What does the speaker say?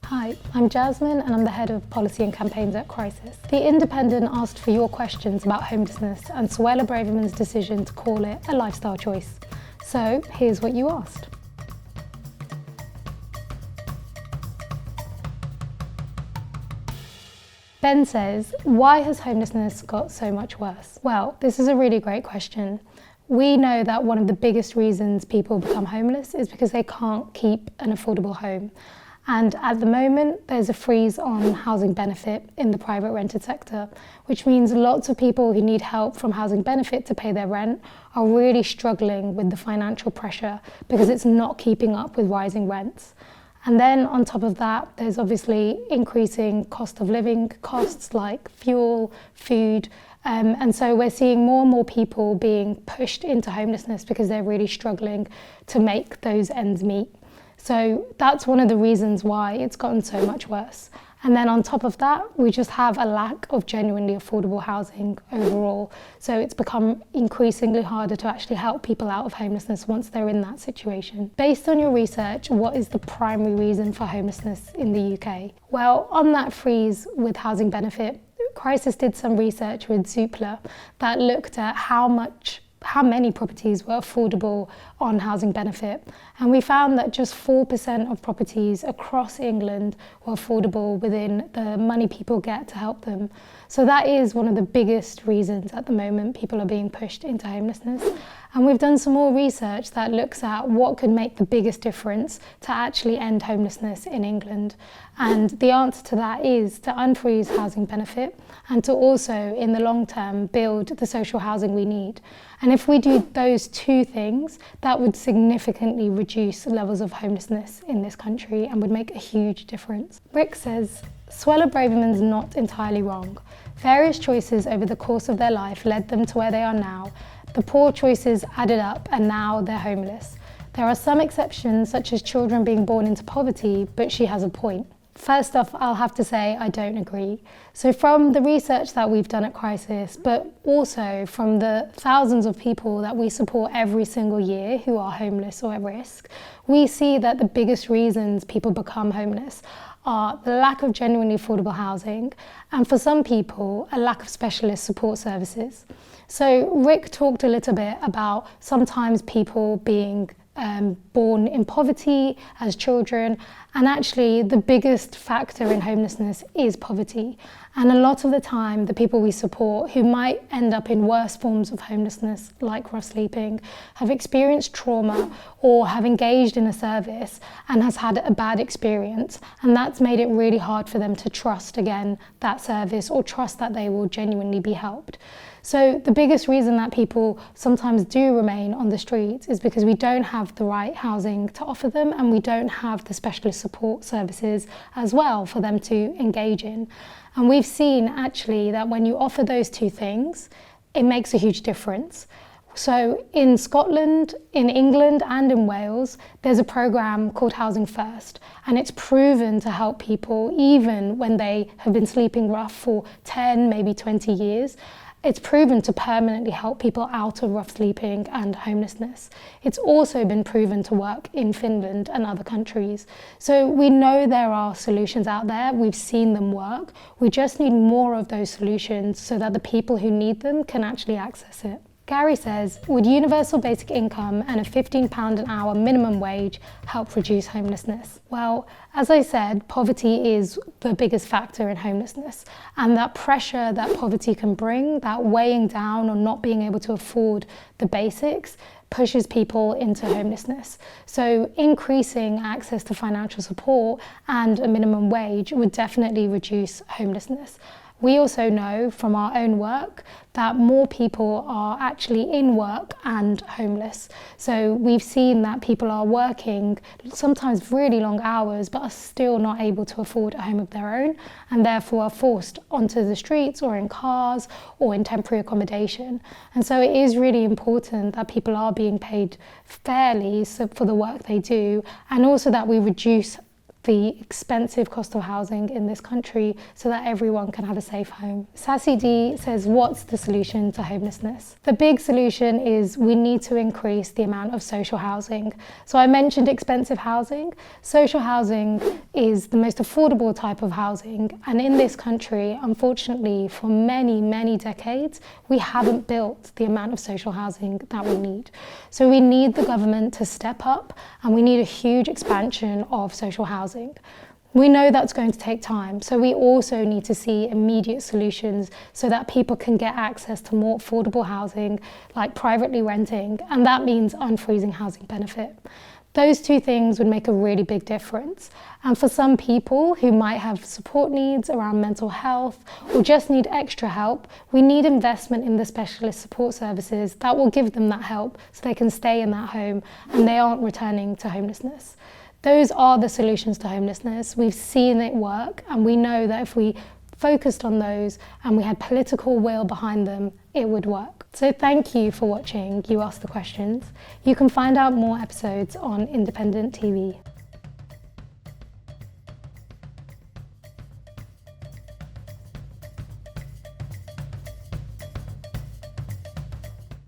Hi, I'm Jasmine and I'm the Head of Policy and Campaigns at Crisis. The Independent asked for your questions about homelessness and Suella Braverman's decision to call it a lifestyle choice. So here's what you asked. Ben says, why has homelessness got so much worse? Well, this is a really great question. We know that one of the biggest reasons people become homeless is because they can't keep an affordable home. And at the moment, there's a freeze on housing benefit in the private rented sector, which means lots of people who need help from housing benefit to pay their rent are really struggling with the financial pressure because it's not keeping up with rising rents. And then on top of that, there's obviously increasing cost of living costs like fuel, food, and so we're seeing more and more people being pushed into homelessness because they're really struggling to make those ends meet. So that's one of the reasons why it's gotten so much worse. And then on top of that, we just have a lack of genuinely affordable housing overall. So it's become increasingly harder to actually help people out of homelessness once they're in that situation. Based on your research, what is the primary reason for homelessness in the UK? Well, on that freeze with housing benefit, Crisis did some research with Zoopla that looked at how many properties were affordable on housing benefit. And we found that just 4% of properties across England were affordable within the money people get to help them. So that is one of the biggest reasons at the moment people are being pushed into homelessness. And we've done some more research that looks at what could make the biggest difference to actually end homelessness in England. And the answer to that is to unfreeze housing benefit and to also, in the long term, build the social housing we need. And if we do those two things, that would significantly reduce levels of homelessness in this country and would make a huge difference. Rick says, Suella Braverman's not entirely wrong. Various choices over the course of their life led them to where they are now. The poor choices added up and now they're homeless. There are some exceptions, such as children being born into poverty, but she has a point. First off, I'll have to say I don't agree. So from the research that we've done at Crisis, but also from the thousands of people that we support every single year who are homeless or at risk, we see that the biggest reasons people become homeless are the lack of genuinely affordable housing, and for some people, a lack of specialist support services. So Rick talked a little bit about sometimes people being born in poverty as children, and actually the biggest factor in homelessness is poverty. And a lot of the time, the people we support who might end up in worse forms of homelessness, like rough sleeping, have experienced trauma or have engaged in a service and has had a bad experience. And that's made it really hard for them to trust again that service or trust that they will genuinely be helped. So the biggest reason that people sometimes do remain on the streets is because we don't have the right housing to offer them and we don't have the specialist support services as well for them to engage in. And we've seen actually that when you offer those two things, it makes a huge difference. So in Scotland, in England and in Wales, there's a programme called Housing First, and it's proven to help people even when they have been sleeping rough for 10, maybe 20 years. It's proven to permanently help people out of rough sleeping and homelessness. It's also been proven to work in Finland and other countries. So we know there are solutions out there. We've seen them work. We just need more of those solutions so that the people who need them can actually access it. Gary says, would universal basic income and a £15 an hour minimum wage help reduce homelessness? Well, as I said, poverty is the biggest factor in homelessness, and that pressure that poverty can bring, that weighing down or not being able to afford the basics, pushes people into homelessness. So increasing access to financial support and a minimum wage would definitely reduce homelessness. We also know from our own work that more people are actually in work and homeless. So we've seen that people are working sometimes really long hours but are still not able to afford a home of their own and therefore are forced onto the streets or in cars or in temporary accommodation. And so it is really important that people are being paid fairly for the work they do, and also that we reduce the expensive cost of housing in this country so that everyone can have a safe home. Sassy D says, what's the solution to homelessness? The big solution is we need to increase the amount of social housing. So I mentioned expensive housing. Social housing is the most affordable type of housing, and in this country, unfortunately, for many, many decades, we haven't built the amount of social housing that we need. So we need the government to step up, and we need a huge expansion of social housing. We know that's going to take time, so we also need to see immediate solutions so that people can get access to more affordable housing, like privately renting, and that means unfreezing housing benefit. Those two things would make a really big difference. And for some people who might have support needs around mental health or just need extra help, we need investment in the specialist support services that will give them that help so they can stay in that home and they aren't returning to homelessness. Those are the solutions to homelessness. We've seen it work, and we know that if we focused on those and we had political will behind them, it would work. So thank you for watching You Ask the Questions. You can find out more episodes on Independent TV.